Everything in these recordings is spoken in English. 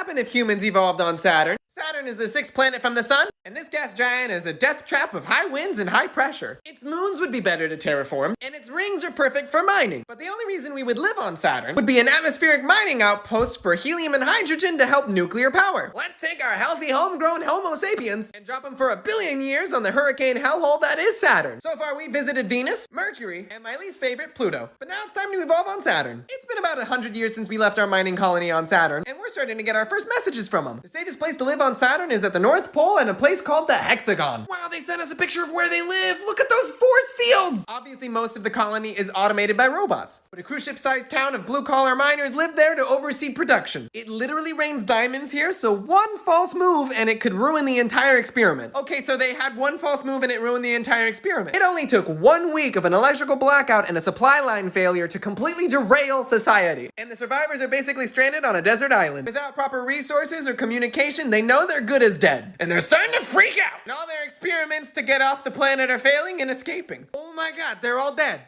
happen if humans evolved on Saturn? Saturn is the sixth planet from the sun, and this gas giant is a death trap of high winds and high pressure. Its moons would be better to terraform, and its rings are perfect for mining. But the only reason we would live on Saturn would be an atmospheric mining outpost for helium and hydrogen to help nuclear power. Let's take our healthy homegrown Homo sapiens and drop them for 1 billion years on the hurricane hellhole that is Saturn. So far we visited Venus, Mercury, and my least favorite, Pluto. But now it's time to evolve on Saturn. It's been about 100 years since we left our mining colony on Saturn, and we're starting to get our first messages from them. The safest place to live on Saturn is at the North Pole and a place called the Hexagon. Wow, they sent us a picture of where they live. Look at those force fields! Obviously, most of the colony is automated by robots, but a cruise ship-sized town of blue-collar miners live there to oversee production. It literally rains diamonds here, so one false move and it could ruin the entire experiment. Okay, so they had one false move and it ruined the entire experiment. It only took 1 week of an electrical blackout and a supply line failure to completely derail society. And the survivors are basically stranded on a desert island. Without proper resources or communication, they know they're good as dead. And they're starting to freak out. And all their experiments to get off the planet are failing and escaping. Oh my god, they're all dead.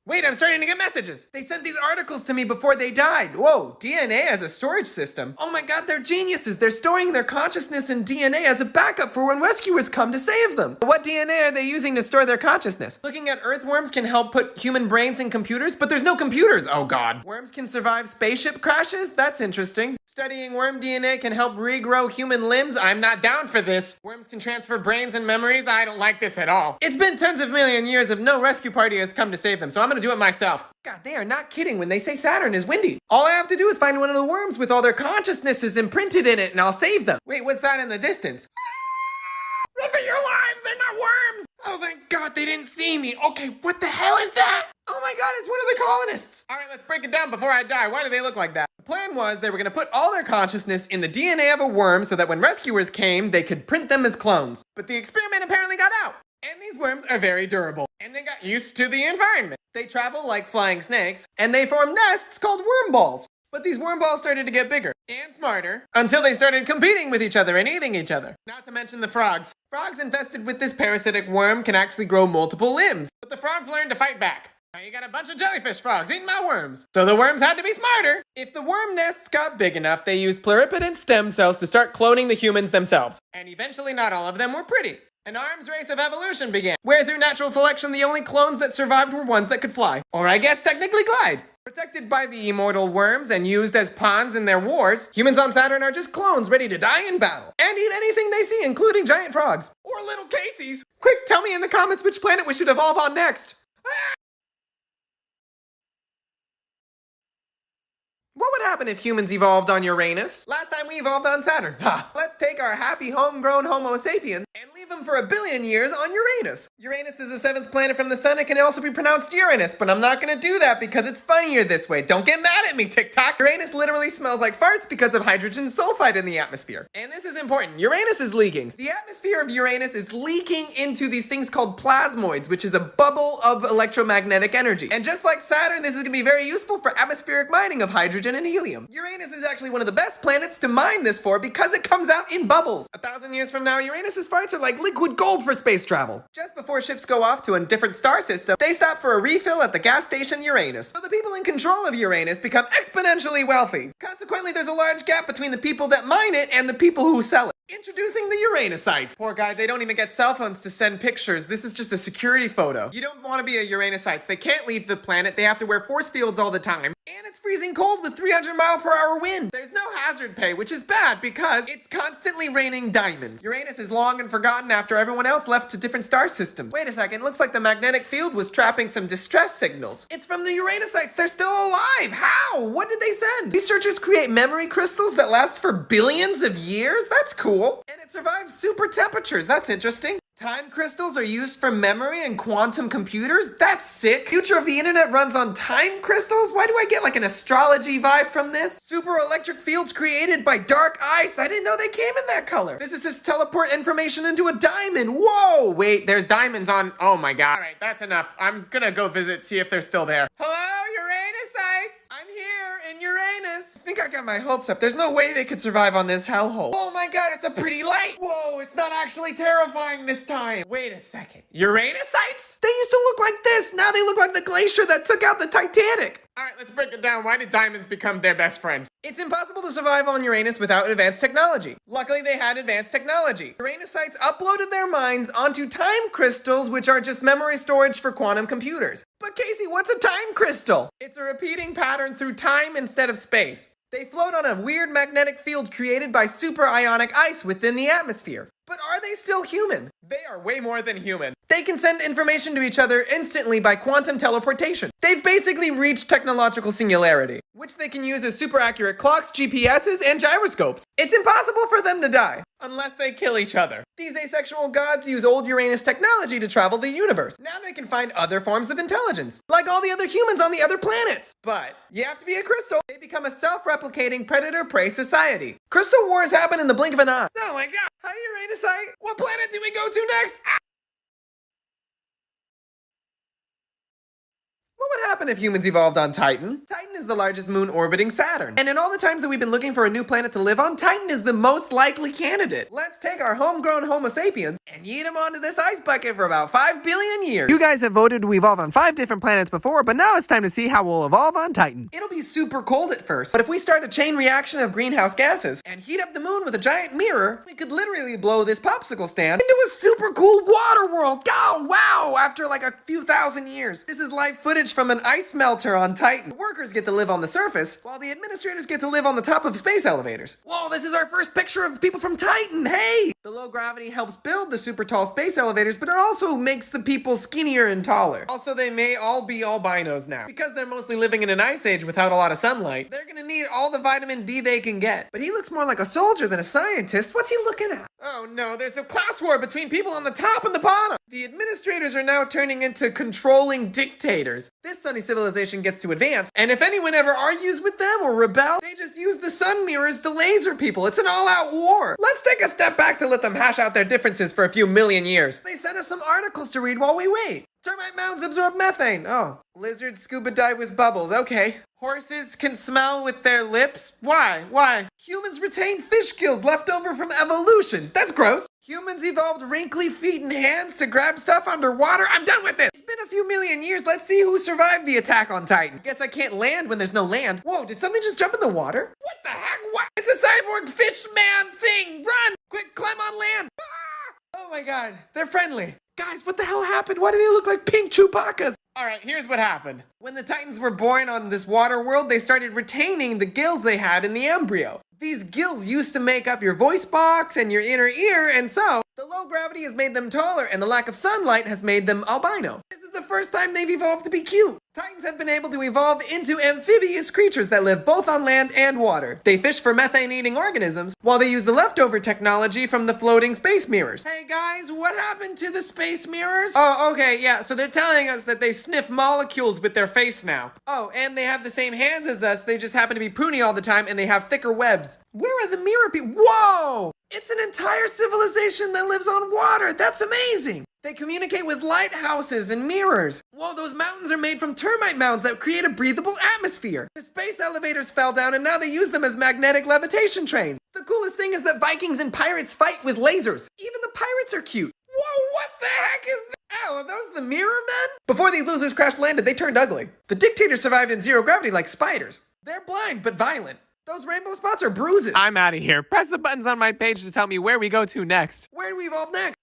Wait, I'm starting to get messages. They sent these articles to me before they died. Whoa, DNA as a storage system. Oh my god, they're geniuses. They're storing their consciousness in DNA as a backup for when rescuers come to save them. What DNA are they using to store their consciousness? Looking at earthworms can help put human brains in computers, but there's no computers. Oh god. Worms can survive spaceship crashes? That's interesting. Studying worm DNA can help regrow human limbs? I'm not down for this. Worms can transfer brains and memories? I don't like this at all. It's been tens of million years of no rescue party has come to save them, so I'm gonna do it myself. God, they are not kidding when they say Saturn is windy. All I have to do is find one of the worms with all their consciousnesses imprinted in it and I'll save them. Wait, what's that in the distance? Run for your lives, they're not worms! Oh, thank God they didn't see me. Okay, what the hell is that? Oh my god, it's one of the colonists! Alright, let's break it down before I die. Why do they look like that? The plan was they were gonna put all their consciousness in the DNA of a worm so that when rescuers came, they could print them as clones. But the experiment apparently got out. And these worms are very durable. And they got used to the environment. They travel like flying snakes, and they form nests called worm balls. But these worm balls started to get bigger and smarter until they started competing with each other and eating each other. Not to mention the frogs. Frogs infested with this parasitic worm can actually grow multiple limbs. But the frogs learned to fight back. Now you got a bunch of jellyfish frogs eating my worms. So the worms had to be smarter. If the worm nests got big enough, they used pluripotent stem cells to start cloning the humans themselves. And eventually not all of them were pretty. An arms race of evolution began, where through natural selection the only clones that survived were ones that could fly. Or I guess technically glide. Protected by the immortal worms and used as pawns in their wars, humans on Saturn are just clones ready to die in battle. And eat anything they see, including giant frogs. Or little Casey's. Quick, tell me in the comments which planet we should evolve on next. What would happen if humans evolved on Uranus? Last time we evolved on Saturn. Ha! Let's take our happy homegrown Homo sapien and leave him for 1 billion years on Uranus. Uranus is the 7th planet from the sun. It can also be pronounced Uranus, but I'm not gonna do that because it's funnier this way. Don't get mad at me, TikTok. Uranus literally smells like farts because of hydrogen sulfide in the atmosphere. And this is important. Uranus is leaking. The atmosphere of Uranus is leaking into these things called plasmoids, which is a bubble of electromagnetic energy. And just like Saturn, this is gonna be very useful for atmospheric mining of hydrogen and helium. Uranus is actually one of the best planets to mine this for because it comes out in bubbles. 1,000 years from now, Uranus's farts are like liquid gold for space travel. Just before ships go off to a different star system, they stop for a refill at the gas station Uranus. So the people in control of Uranus become exponentially wealthy. Consequently, there's a large gap between the people that mine it and the people who sell it. Introducing the Uranusites. Poor guy, they don't even get cell phones to send pictures. This is just a security photo. You don't want to be a Uranusites. They can't leave the planet. They have to wear force fields all the time. And it's freezing cold with 300-mile-per-hour wind. There's no hazard pay, which is bad because it's constantly raining diamonds. Uranus is long and forgotten after everyone else left to different star systems. Wait a second, looks like the magnetic field was trapping some distress signals. It's from the Uranusites. They're still alive. How? What did they send? Researchers create memory crystals that last for billions of years? That's cool. And it survives super temperatures. That's interesting. Time crystals are used for memory and quantum computers? That's sick. Future of the internet runs on time crystals? Why do I get like an astrology vibe from this? Super electric fields created by dark ice. I didn't know they came in that color. Physicists teleport information into a diamond. Whoa! Wait, there's diamonds on... Oh my god. Alright, that's enough. I'm gonna go visit, see if they're still there. Hello, Uranusites? I'm here. in Uranus. I think I got my hopes up. There's no way they could survive on this hellhole. Oh my god, it's a pretty light. Whoa, it's not actually terrifying this time. Wait a second. Uranosites? They used to look like this. Now they look like the glacier that took out the Titanic. All right, let's break it down. Why did diamonds become their best friend? It's impossible to survive on Uranus without advanced technology. Luckily, they had advanced technology. Uranosites uploaded their minds onto time crystals, which are just memory storage for quantum computers. But Casey, what's a time crystal? It's a repeating pattern through time instead of space. They float on a weird magnetic field created by superionic ice within the atmosphere. But are they still human? They are way more than human. They can send information to each other instantly by quantum teleportation. They've basically reached technological singularity, which they can use as super accurate clocks, GPSs, and gyroscopes. It's impossible for them to die, unless they kill each other. These asexual gods use old Uranus technology to travel the universe. Now they can find other forms of intelligence, like all the other humans on the other planets. But you have to be a crystal. They become a self-replicating predator-prey society. Crystal wars happen in the blink of an eye. Oh my god. Hi, Uranusite. What planet do we go to next? What would happen if humans evolved on Titan? Titan is the largest moon orbiting Saturn. And in all the times that we've been looking for a new planet to live on, Titan is the most likely candidate. Let's take our homegrown Homo sapiens and yeet them onto this ice bucket for about 5 billion years. You guys have voted to evolve on 5 different planets before, but now it's time to see how we'll evolve on Titan. It'll be super cold at first, but if we start a chain reaction of greenhouse gases and heat up the moon with a giant mirror, we could literally blow this popsicle stand into a super cool water world. Oh, wow! After like a few thousand years. This is live footage from an ice melter on Titan. The workers get to live on the surface, while the administrators get to live on the top of space elevators. Whoa, this is our first picture of people from Titan, hey! The low gravity helps build the super tall space elevators, but it also makes the people skinnier and taller. Also, they may all be albinos now. Because they're mostly living in an ice age without a lot of sunlight, they're gonna need all the vitamin D they can get. But he looks more like a soldier than a scientist. What's he looking at? Oh no, there's a class war between people on the top and the bottom. The administrators are now turning into controlling dictators. This sunny civilization gets to advance, and if anyone ever argues with them or rebel, they just use the sun mirrors to laser people. It's an all-out war. Let's take a step back to let them hash out their differences for a few million years. They sent us some articles to read while we wait. Termite mounds absorb methane. Oh. Lizards scuba dive with bubbles. Okay. Horses can smell with their lips. Why? Why? Humans retain fish gills left over from evolution. That's gross. Humans evolved wrinkly feet and hands to grab stuff underwater. I'm done with this. It's been a few million years. Let's see who survived the attack on Titan. Guess I can't land when there's no land. Whoa, did something just jump in the water? What the heck? What? It's a cyborg fish man thing. Run! Quick, climb on land. Ah! Oh my god, they're friendly. Guys, what the hell happened? Why do they look like pink Chewbacca's? Alright, here's what happened. When the Titans were born on this water world, they started retaining the gills they had in the embryo. These gills used to make up your voice box and your inner ear, and so the low gravity has made them taller, and the lack of sunlight has made them albino. This is the first time they've evolved to be cute. Titans have been able to evolve into amphibious creatures that live both on land and water. They fish for methane-eating organisms, while they use the leftover technology from the floating space mirrors. Hey guys, what happened to the space mirrors? Oh, okay, yeah, so they're telling us that they sniff molecules with their face now. Oh, and they have the same hands as us, they just happen to be pruny all the time, and they have thicker webs. Where are the mirror people? Whoa! It's an entire civilization that lives on water! That's amazing! They communicate with lighthouses and mirrors. Whoa, those mountains are made from termite mounds that create a breathable atmosphere. The space elevators fell down and now they use them as magnetic levitation trains. The coolest thing is that Vikings and pirates fight with lasers. Even the pirates are cute. Whoa, what the heck is that? Oh, are those the Mirror Men? Before these losers crash landed, they turned ugly. The dictators survived in zero gravity like spiders. They're blind but violent. Those rainbow spots are bruises. I'm out of here. Press the buttons on my page to tell me where we go to next. Where do we evolve next?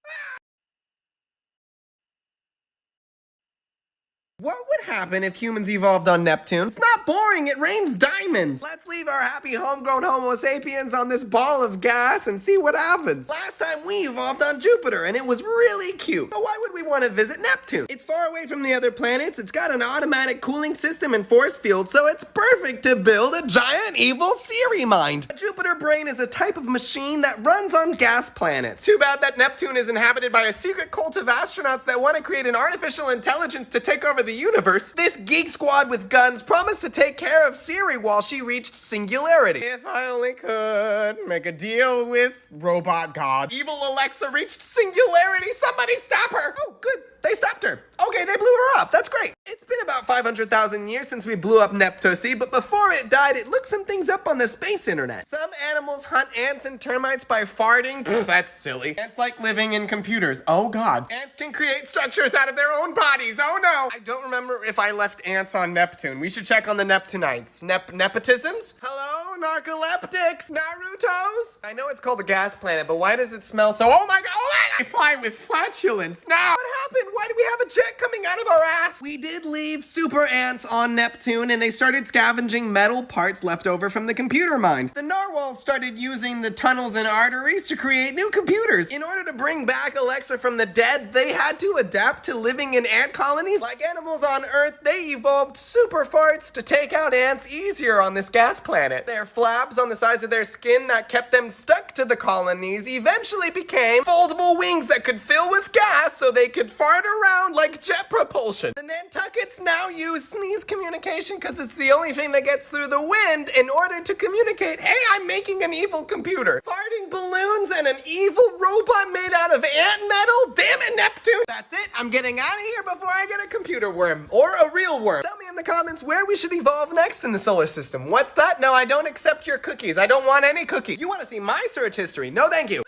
What would happen if humans evolved on Neptune? It's not boring, it rains diamonds. Let's leave our happy homegrown Homo sapiens on this ball of gas and see what happens. Last time we evolved on Jupiter and it was really cute. But why would we want to visit Neptune? It's far away from the other planets, it's got an automatic cooling system and force field, so it's perfect to build a giant evil Siri mind. A Jupiter brain is a type of machine that runs on gas planets. Too bad that Neptune is inhabited by a secret cult of astronauts that want to create an artificial intelligence to take over the universe. This geek squad with guns promised to take care of Siri while she reached singularity. If I only could make a deal with robot god. Evil Alexa reached singularity. Somebody stop her. Oh, good. They stopped her. Okay, they blew her up. That's great. It's been about 500,000 years since we blew up Neptusi, but before it died, it looked some things up on the space internet. Some animals hunt ants and termites by farting. Pfft, that's silly. Ants like living in computers. Oh god. Ants can create structures out of their own bodies. Oh no. I don't remember if I left ants on Neptune. We should check on the Neptunites. Nepotisms? Hello, narcoleptics, Narutos? I know it's called a gas planet, but why does it smell so? Oh my god! Oh my god! I fly with flatulence. No! What happened? Why do we have a jet coming out of our ass? We did leave super ants on Neptune, and they started scavenging metal parts left over from the computer mind. The narwhals started using the tunnels and arteries to create new computers. In order to bring back Alexa from the dead, they had to adapt to living in ant colonies. Like animals on Earth, they evolved super farts to take out ants easier on this gas planet. Their flaps on the sides of their skin that kept them stuck to the colonies eventually became foldable wings that could fill with gas so they could fart around like jet propulsion. The Nantuckets now use sneeze communication because it's the only thing that gets through the wind in order to communicate, hey, I'm making an evil computer. Farting balloons and an evil robot made out of ant metal? Damn it, Neptune! That's it. I'm getting out of here before I get a computer worm. Or a real worm. Tell me in the comments where we should evolve next in the solar system. What's that? No, I don't accept your cookies. I don't want any cookies. You want to see my search history? No, thank you.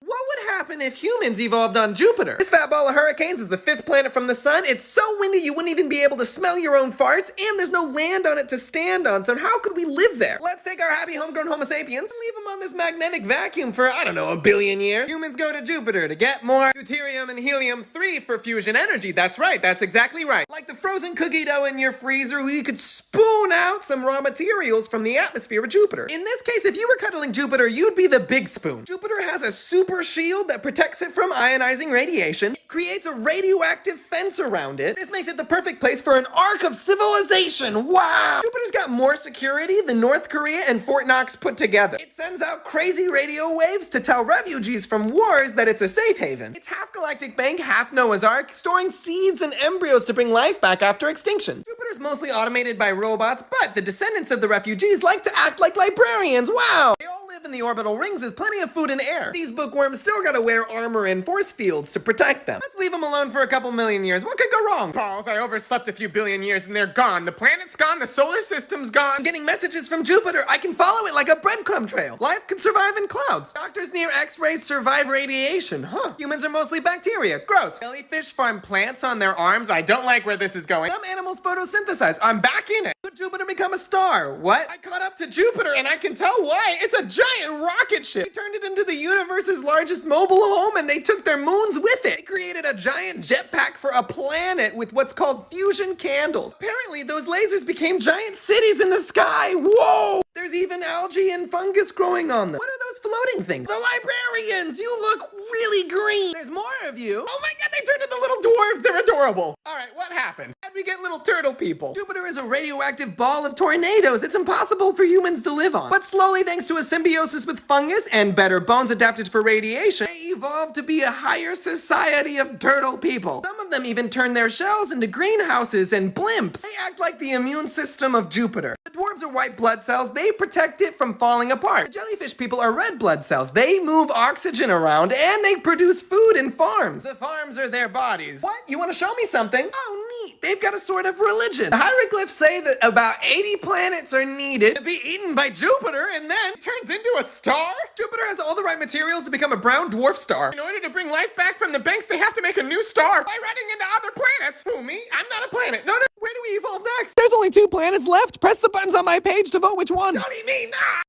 What would happen if humans evolved on Jupiter? This fat ball of hurricanes is the 5th planet from the sun. It's so windy you wouldn't even be able to smell your own farts, and there's no land on it to stand on, so how could we live there? Let's take our happy homegrown Homo sapiens and leave them on this magnetic vacuum for, I don't know, a billion years. Humans go to Jupiter to get more deuterium and helium-3 for fusion energy. That's right, that's exactly right. Like the frozen cookie dough in your freezer where you could spoon out some raw materials from the atmosphere of Jupiter. In this case, if you were cuddling Jupiter, you'd be the big spoon. Jupiter has a super shield that protects it from ionizing radiation. It creates a radioactive fence around it. This makes it the perfect place for an ark of civilization. Wow! Jupiter's got more security than North Korea and Fort Knox put together. It sends out crazy radio waves to tell refugees from wars that it's a safe haven. It's half galactic bank, half Noah's Ark, storing seeds and embryos to bring life back after extinction. Jupiter's mostly automated by robots, but the descendants of the refugees like to act like librarians. Wow! They all live in the orbital rings with plenty of food and air. These bookworms still gotta wear armor and force fields to protect them. Let's leave them alone for a couple million years. What could go wrong? Balls, I overslept a few billion years and they're gone. The planet's gone, the solar system's gone. I'm getting messages from Jupiter. I can follow it like a breadcrumb trail. Life can survive in clouds. Doctors near X-rays survive radiation. Huh. Humans are mostly bacteria. Gross. Jellyfish farm plants on their arms. I don't like where this is going. Some animals photosynthesize. I'm back in it. Could Jupiter become a star? What? I caught up to Jupiter and I can tell why. It's a giant rocket ship. They turned it into the universe's largest mobile home and they took their moons with it. They created a giant jetpack for a planet with what's called fusion candles. Apparently, those lasers became giant cities in the sky. Whoa! There's even algae and fungus growing on them. What are those floating things? The librarians! You look really green. There's more of you. Oh my god, they turned into little dwarves. They're adorable. Alright, what happened? How'd we get little turtle people? Jupiter is a radioactive ball of tornadoes. It's impossible for humans to live on. But slowly, thanks to a symbiosis with fungus and better bones adapted for radiation, they evolved to be a higher society of turtle people. Some of them even turn their shells into greenhouses and blimps. They act like the immune system of Jupiter. The dwarves are white blood cells. They protect it from falling apart. The jellyfish people are red blood cells. They move oxygen around and they produce food in farms. The farms are their bodies. What? You want to show me something? Oh, neat. They've got a sort of religion. The hieroglyphs say that about 80 planets are needed to be eaten by Jupiter and then it turns into a star? Jupiter has all the right materials to become a brown dwarf star. In order to bring life back from the banks, they have to make a new star by running into other planets. Who, me? I'm not a planet. No, no. Where do we evolve next? There's only 2 planets left. Press the buttons on my page to vote which one. Don't eat me. Nah.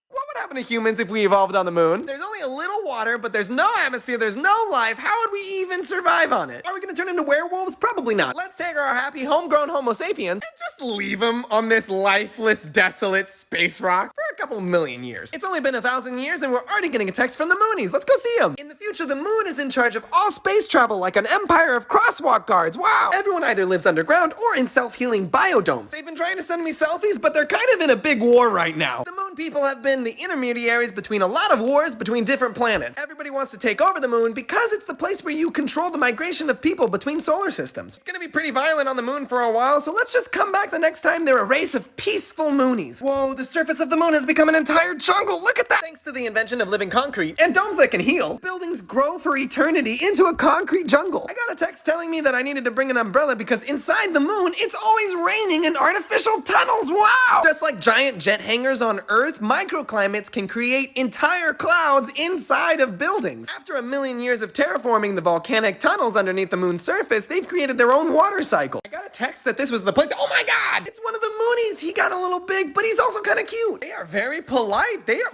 What would happen to humans if we evolved on the moon? There's only a little water, but there's no atmosphere, there's no life. How would we even survive on it? Are we gonna turn into werewolves? Probably not. Let's take our happy homegrown Homo sapiens and just leave them on this lifeless, desolate space rock for a couple million years. It's only been 1,000 years and we're already getting a text from the moonies. Let's go see them. In the future, the moon is in charge of all space travel like an empire of crosswalk guards. Wow! Everyone either lives underground or in self-healing biodomes. They've been trying to send me selfies, but they're kind of in a big war right now. The moon people have been the intermediaries between a lot of wars between different planets. Everybody wants to take over the moon because it's the place where you control the migration of people between solar systems. It's gonna be pretty violent on the moon for a while, so let's just come back the next time they're a race of peaceful moonies. Whoa, the surface of the moon has has become an entire jungle. Look at that. Thanks to the invention of living concrete and domes that can heal, buildings grow for eternity into a concrete jungle. I got a text telling me that I needed to bring an umbrella because inside the moon, it's always raining in artificial tunnels. Wow! Just like giant jet hangars on Earth, microclimates can create entire clouds inside of buildings. After a million years of terraforming the volcanic tunnels underneath the moon's surface, they've created their own water cycle. I got a text that this was the place. Oh my god! It's one of the Moonies. He got a little big, but he's also kind of cute. They are very polite.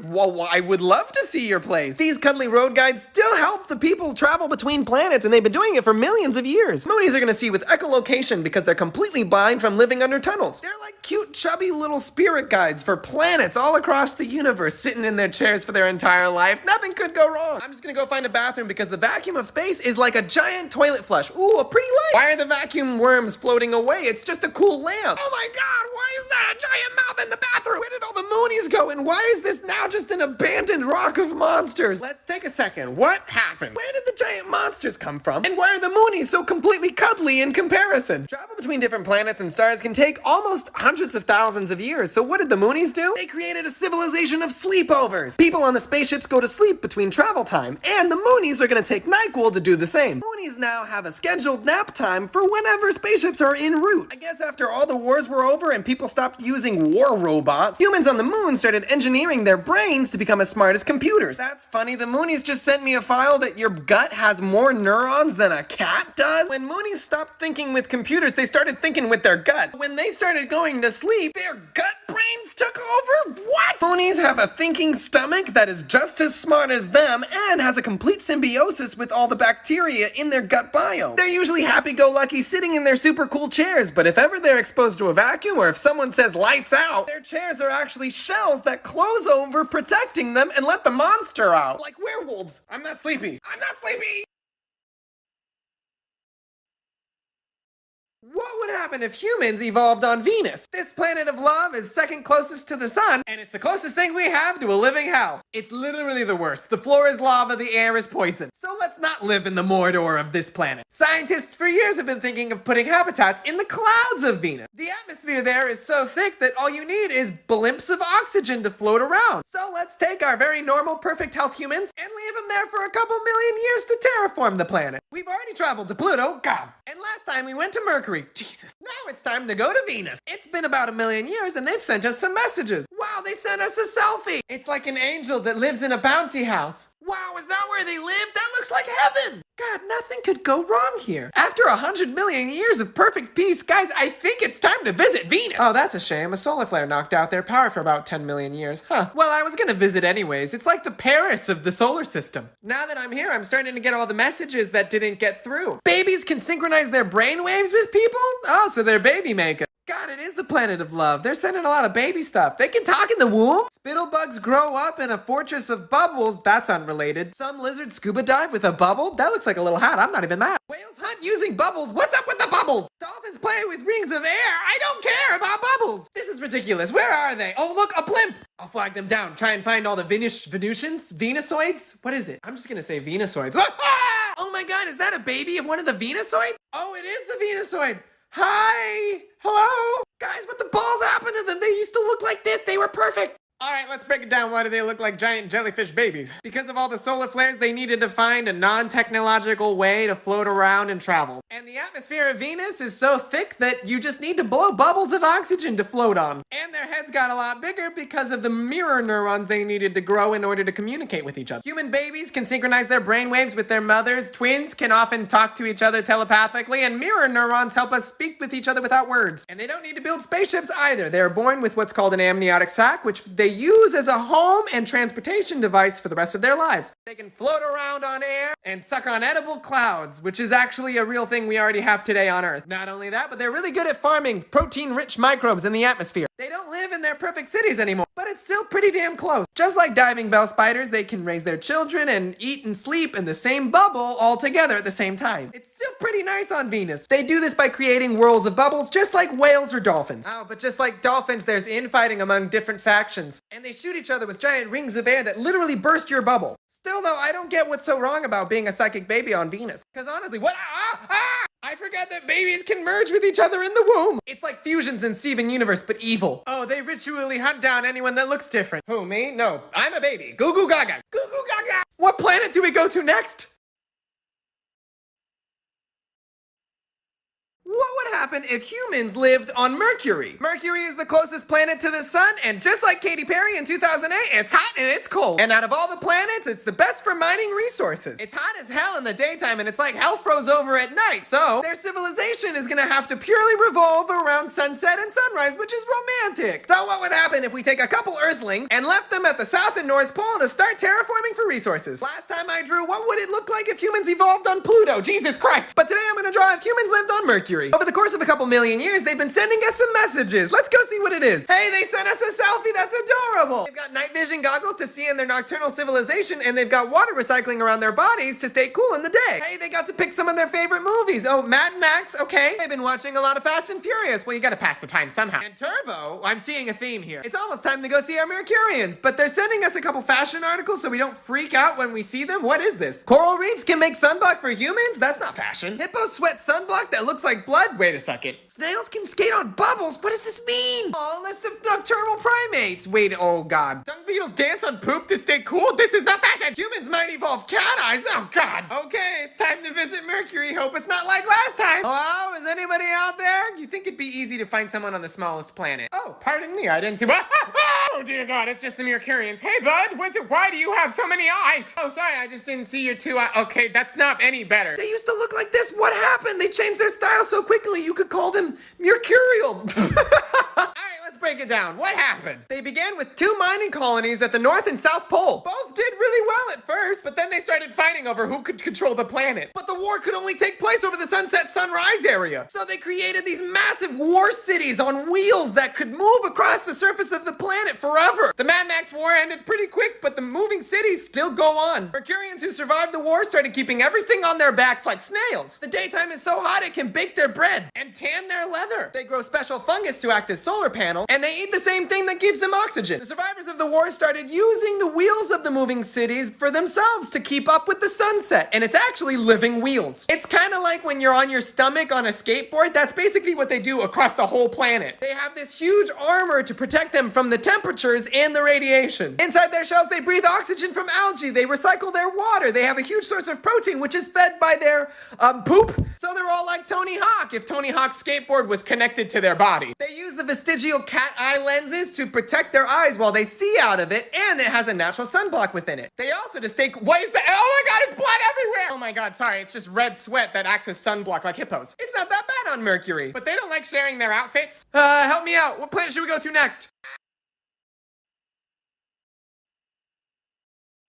Well, I would love to see your place. These cuddly road guides still help the people travel between planets, and they've been doing it for millions of years. Moonies are gonna see with echolocation because they're completely blind from living under tunnels. They're like cute, chubby little spirit guides for planets all across the universe, sitting in their chairs for their entire life. Nothing could go wrong. I'm just gonna go find a bathroom because the vacuum of space is like a giant toilet flush. Ooh, a pretty light. Why are the vacuum worms floating away? It's just a cool lamp. Oh my god, why is that a giant mouth in the bathroom? Where did all the Moonies go? And why is this now just an abandoned rock of monsters? Let's take a second. What happened? Where did the giant monsters come from? And why are the Moonies so completely cuddly in comparison? Travel between different planets and stars can take almost hundreds of thousands of years. So what did the Moonies do? They created a civilization of sleepovers. People on the spaceships go to sleep between travel time, and the Moonies are gonna take NyQuil to do the same. Moonies now have a scheduled nap time for whenever spaceships are en route. I guess after all the wars were over and people stopped using war robots, humans on the moon started engineering their brains to become as smart as computers. That's funny, the Moonies just sent me a file that your gut has more neurons than a cat does. When Moonies stopped thinking with computers, they started thinking with their gut. When they started going to sleep, their gut brains took over? What? Moonies have a thinking stomach that is just as smart as them and has a complete symbiosis with all the bacteria in their gut biome. They're usually happy-go-lucky sitting in their super cool chairs, but if ever they're exposed to a vacuum or if someone says lights out, their chairs are actually shells that close over, protecting them and let the monster out. Like werewolves. I'm not sleepy. I'm not sleepy! What would happen if humans evolved on Venus? This planet of love is second closest to the sun, and it's the closest thing we have to a living hell. It's literally the worst. The floor is lava, the air is poison. So let's not live in the Mordor of this planet. Scientists for years have been thinking of putting habitats in the clouds of Venus. The atmosphere there is so thick that all you need is blimps of oxygen to float around. So let's take our very normal, perfect health humans and leave them there for a couple million years to terraform the planet. We've already traveled to Pluto, God. And last time we went to Mercury. Jesus. Now it's time to go to Venus. It's been about a million years and they've sent us some messages. Wow, they sent us a selfie. It's like an angel that lives in a bouncy house. Wow, is that where they live? That looks like heaven. God, nothing could go wrong here. After 100 million years of perfect peace, guys, I think it's time to visit Venus. Oh, that's a shame. A solar flare knocked out their power for about 10 million years. Huh. Well, I was gonna visit anyways. It's like the Paris of the solar system. Now that I'm here, I'm starting to get all the messages that didn't get through. Babies can synchronize their brainwaves with people? Oh, so they're baby makers. God, it is the planet of love. They're sending a lot of baby stuff. They can talk in the womb. Spittlebugs grow up in a fortress of bubbles. That's unrelated. Some lizards scuba dive with a bubble. That looks like a little hat. I'm not even mad. Whales hunt using bubbles. What's up with the bubbles? Dolphins play with rings of air. I don't care about bubbles. This is ridiculous. Where are they? Oh, look, a blimp. I'll flag them down. Try and find all the Venusians? Venusoids? What is it? I'm just gonna say Venusoids. Ah! Oh my god, is that a baby of one of the Venusoids? Oh, it is the Venusoid. Hi! Hello? Guys, what the balls happened to them? They used to look like this. They were perfect. All right, let's break it down. Why do they look like giant jellyfish babies? Because of all the solar flares, they needed to find a non-technological way to float around and travel. And the atmosphere of Venus is so thick that you just need to blow bubbles of oxygen to float on. And their heads got a lot bigger because of the mirror neurons they needed to grow in order to communicate with each other. Human babies can synchronize their brainwaves with their mothers. Twins can often talk to each other telepathically, and mirror neurons help us speak with each other without words. And they don't need to build spaceships either. They are born with what's called an amniotic sac, which they use as a home and transportation device for the rest of their lives. They can float around on air and suck on edible clouds, which is actually a real thing we already have today on Earth. Not only that, but they're really good at farming protein-rich microbes in the atmosphere. They don't live in their perfect cities anymore, but it's still pretty damn close. Just like diving bell spiders, they can raise their children and eat and sleep in the same bubble all together at the same time. It's still pretty nice on Venus. They do this by creating whirls of bubbles just like whales or dolphins. Oh, but just like dolphins, there's infighting among different factions. And they shoot each other with giant rings of air that literally burst your bubble. Still though, I don't get what's so wrong about being a psychic baby on Venus. Because honestly, I I forgot that babies can merge with each other in the womb. It's like fusions in Steven Universe, but evil. Oh, they ritually hunt down anyone that looks different. Who, me? No, I'm a baby. Goo goo gaga. Goo goo gaga. What planet do we go to next? What would happen if humans lived on Mercury? Mercury is the closest planet to the sun, and just like Katy Perry in 2008, it's hot and it's cold. And out of all the planets, it's the best for mining resources. It's hot as hell in the daytime, and it's like hell froze over at night, so their civilization is gonna have to purely revolve around sunset and sunrise, which is romantic. So what would happen if we take a couple Earthlings and left them at the South and North Pole to start terraforming for resources? Last time I drew, what would it look like if humans evolved on Pluto? Jesus Christ! But today I'm gonna draw if humans lived on Mercury. Over the course of a couple million years, they've been sending us some messages. Let's go see what it is. Hey, they sent us a selfie. That's adorable. They've got night vision goggles to see in their nocturnal civilization, and they've got water recycling around their bodies to stay cool in the day. Hey, they got to pick some of their favorite movies. Oh, Mad Max, okay. They've been watching a lot of Fast and Furious. Well, you gotta pass the time somehow. And Turbo, I'm seeing a theme here. It's almost time to go see our Mercurians, but they're sending us a couple fashion articles so we don't freak out when we see them. What is this? Coral reefs can make sunblock for humans? That's not fashion. Hippos sweat sunblock that looks like blood? Wait a second. Snails can skate on bubbles? What does this mean? Oh, a list of nocturnal primates. Wait, oh god. Dung beetles dance on poop to stay cool? This is not fashion. Humans might evolve cat eyes. Oh god. Okay, it's time to visit Mercury. Hope it's not like last time. Hello? Is anybody out there? You think it'd be easy to find someone on the smallest planet? Oh, pardon me. I didn't see what. Oh dear god, it's just the Mercurians. Hey bud, why do you have so many eyes? Oh, sorry, I just didn't see your 2 eyes. Okay, that's not any better. They used to look like this. What happened? They changed their style so quickly you could call them Mercurial. Alright, let's break it down. What happened? They began with 2 mining colonies at the North and South Pole. Both did really well at first, but then they started fighting over who could control the planet. But the war could only take place over the sunset sunrise area. So they created these massive war cities on wheels that could move across the surface of the planet forever. The Mad Max war ended pretty quick, but the moving cities still go on. Mercurians who survived the war started keeping everything on their backs like snails. The daytime is so hot it can bake their bread and tan their leather. They grow special fungus to act as solar panels, and they eat the same thing that gives them oxygen. The survivors of the war started using the wheels of the moving cities for themselves to keep up with the sunset, and it's actually living wheels. It's kind of like when you're on your stomach on a skateboard. That's basically what they do across the whole planet. They have this huge armor to protect them from the temperatures and the radiation. Inside their shells, they breathe oxygen from algae. They recycle their water. They have a huge source of protein, which is fed by their poop. So they're all like Tony Hawk if Tony Hawk's skateboard was connected to their body. They use the vestigial cat eye lenses to protect their eyes while they see out of it, and it has a natural sunblock within it. They also what is that? Oh my god, it's blood everywhere! Oh my god, sorry, it's just red sweat that acts as sunblock like hippos. It's not that bad on Mercury, but they don't like sharing their outfits. Help me out. What planet should we go to next?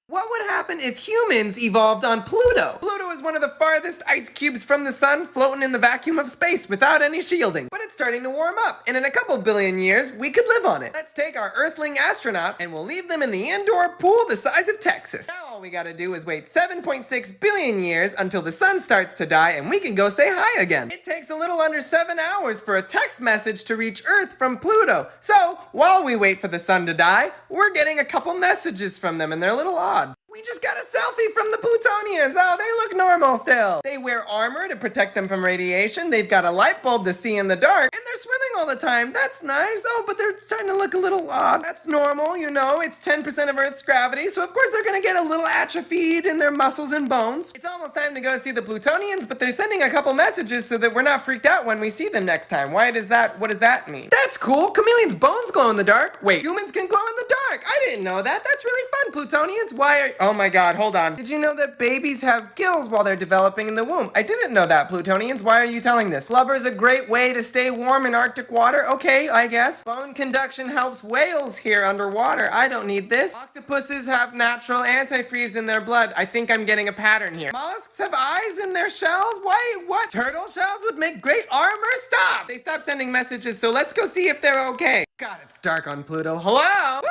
What would happen if humans evolved on Pluto? Pluto is one of the farthest ice cubes from the sun, floating in the vacuum of space without any shielding. But it's starting to warm up, and in a couple billion years, we could live on it. Let's take our Earthling astronauts, and we'll leave them in the indoor pool the size of Texas. Now all we gotta do is wait 7.6 billion years until the sun starts to die, and we can go say hi again. It takes a little under 7 hours for a text message to reach Earth from Pluto. So, while we wait for the sun to die, we're getting a couple messages from them, and they're a little odd. We just got a selfie from the Plutonians. Oh, they look normal still. They wear armor to protect them from radiation. They've got a light bulb to see in the dark. And they're swimming all the time. That's nice. Oh, but they're starting to look a little odd. That's normal, you know. It's 10% of Earth's gravity. So, of course, they're going to get a little atrophied in their muscles and bones. It's almost time to go see the Plutonians, but they're sending a couple messages so that we're not freaked out when we see them next time. What does that mean? That's cool. Chameleons' bones glow in the dark. Wait, humans can glow in the dark. I didn't know that. That's really fun, Plutonians. Oh my god, hold on. Did you know that babies have gills while they're developing in the womb? I didn't know that, Plutonians. Why are you telling this? Blubber is a great way to stay warm in Arctic water. Okay, I guess. Bone conduction helps whales here underwater. I don't need this. Octopuses have natural antifreeze in their blood. I think I'm getting a pattern here. Mollusks have eyes in their shells? Why, what? Turtle shells would make great armor? Stop! They stopped sending messages, so let's go see if they're okay. God, it's dark on Pluto. Hello? Ah!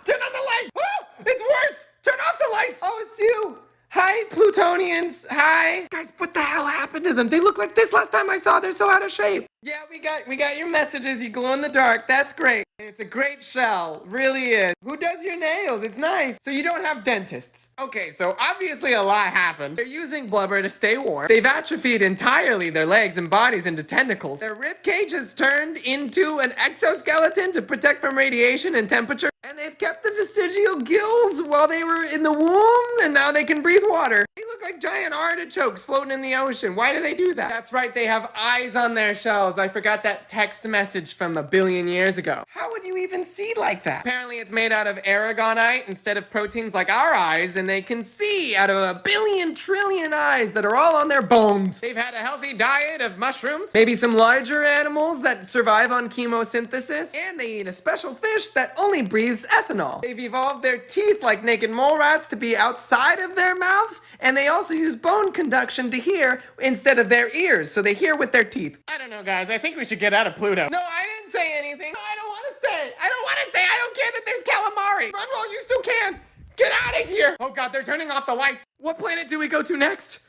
Turn on the light! Ah! It's worse! Turn off the lights! Oh, it's you! Hi, Plutonians! Hi! Guys, what the hell happened to them? They look like this last time I saw. They're so out of shape. Yeah, we got your messages. You glow in the dark. That's great. It's a great shell. Really is. Who does your nails? It's nice. So you don't have dentists. Okay, so obviously a lot happened. They're using blubber to stay warm. They've atrophied entirely their legs and bodies into tentacles. Their rib cage has turned into an exoskeleton to protect from radiation and temperature. And they've kept the vestigial gills while they were in the womb, and now they can breathe water. They look like giant artichokes floating in the ocean. Why do they do that? That's right, they have eyes on their shells. I forgot that text message from 1 billion years ago. How would you even see like that? Apparently it's made out of aragonite instead of proteins like our eyes, and they can see out of 1 billion trillion eyes that are all on their bones. They've had a healthy diet of mushrooms, maybe some larger animals that survive on chemosynthesis, and they eat a special fish that only breathes ethanol. They've evolved their teeth like naked mole rats to be outside of their mouths, and they also use bone conduction to hear instead of their ears, so they hear with their teeth. I don't know, guys. I think we should get out of Pluto. No, I didn't say anything. No, I don't want to stay. I don't want to stay. I don't care that there's calamari. Run while you still can. Get out of here. Oh, God, they're turning off the lights. What planet do we go to next?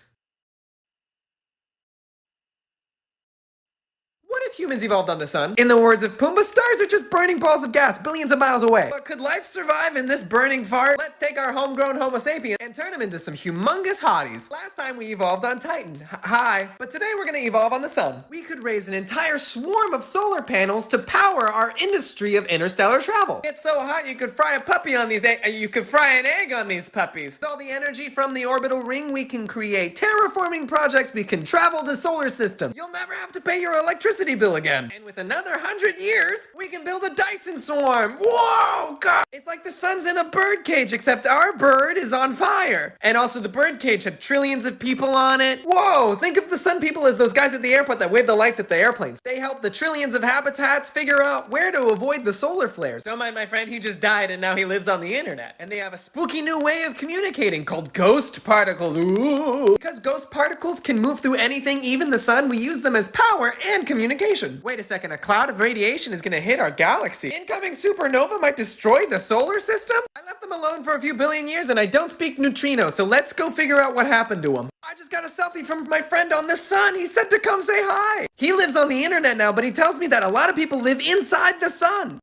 What if humans evolved on the sun? In the words of Pumbaa, stars are just burning balls of gas billions of miles away. But could life survive in this burning fart? Let's take our homegrown Homo sapien and turn him into some humongous hotties. Last time we evolved on Titan. Hi. But today we're gonna evolve on the sun. We could raise an entire swarm of solar panels to power our industry of interstellar travel. It's so hot you could fry a puppy on these you could fry an egg on these puppies. With all the energy from the orbital ring, we can create terraforming projects. We can travel the solar system. You'll never have to pay your electricity bill again. And with another 100 years, we can build a Dyson swarm. Whoa, God! It's like the sun's in a bird cage, except our bird is on fire. And also the bird cage had trillions of people on it. Whoa, think of the sun people as those guys at the airport that wave the lights at the airplanes. They help the trillions of habitats figure out where to avoid the solar flares. Don't mind my friend, he just died and now he lives on the internet. And they have a spooky new way of communicating called ghost particles. Ooh. Because ghost particles can move through anything, even the sun, we use them as power and communication. Wait a second, a cloud of radiation is gonna hit our galaxy. Incoming supernova might destroy the solar system? I left them alone for a few billion years and I don't speak neutrinos, so let's go figure out what happened to them. I just got a selfie from my friend on the sun. He said to come say hi. He lives on the internet now, but he tells me that a lot of people live inside the sun.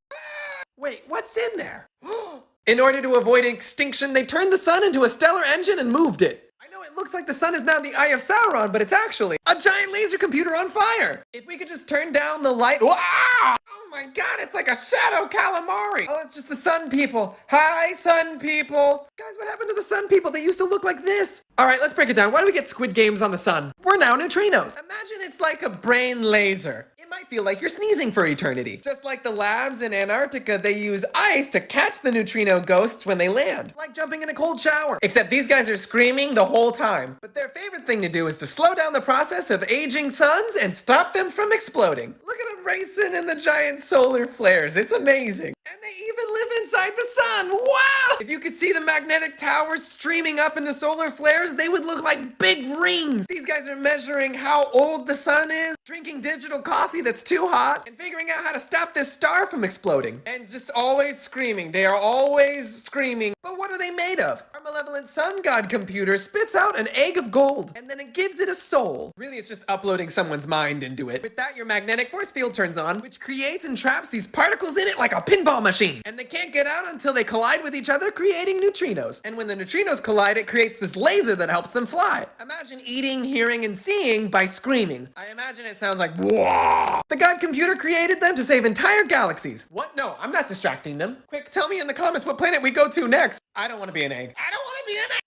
Wait, what's in there? In order to avoid extinction, they turned the sun into a stellar engine and moved it. It looks like the sun is now the Eye of Sauron, but it's actually a giant laser computer on fire. If we could just turn down the light. Wow! Oh my God, it's like a shadow calamari. Oh, it's just the sun people. Hi, sun people. Guys, what happened to the sun people? They used to look like this. All right, let's break it down. Why do we get squid games on the sun? We're now neutrinos. Imagine it's like a brain laser. Might feel like you're sneezing for eternity. Just like the labs in Antarctica, they use ice to catch the neutrino ghosts when they land. Like jumping in a cold shower. Except these guys are screaming the whole time. But their favorite thing to do is to slow down the process of aging suns and stop them from exploding. Look at them racing in the giant solar flares. It's amazing. And they even live inside the sun. Wow! If you could see the magnetic towers streaming up into solar flares, they would look like big rings. These guys are measuring how old the sun is, drinking digital coffee that's too hot, and figuring out how to stop this star from exploding. And just always screaming. They are always screaming. But what are they made of? Our malevolent sun god computer spits out an egg of gold, and then it gives it a soul. Really, it's just uploading someone's mind into it. With that, your magnetic force field turns on, which creates and traps these particles in it like a pinball machine. And they can't get out until they collide with each other, creating neutrinos. And when the neutrinos collide, it creates this laser that helps them fly. Imagine eating, hearing, and seeing by screaming. I imagine it sounds like, whoa! The god computer created them to save entire galaxies. What? No, I'm not distracting them. Quick, tell me in the comments what planet we go to next. I don't want to be an egg. I don't want to be an egg!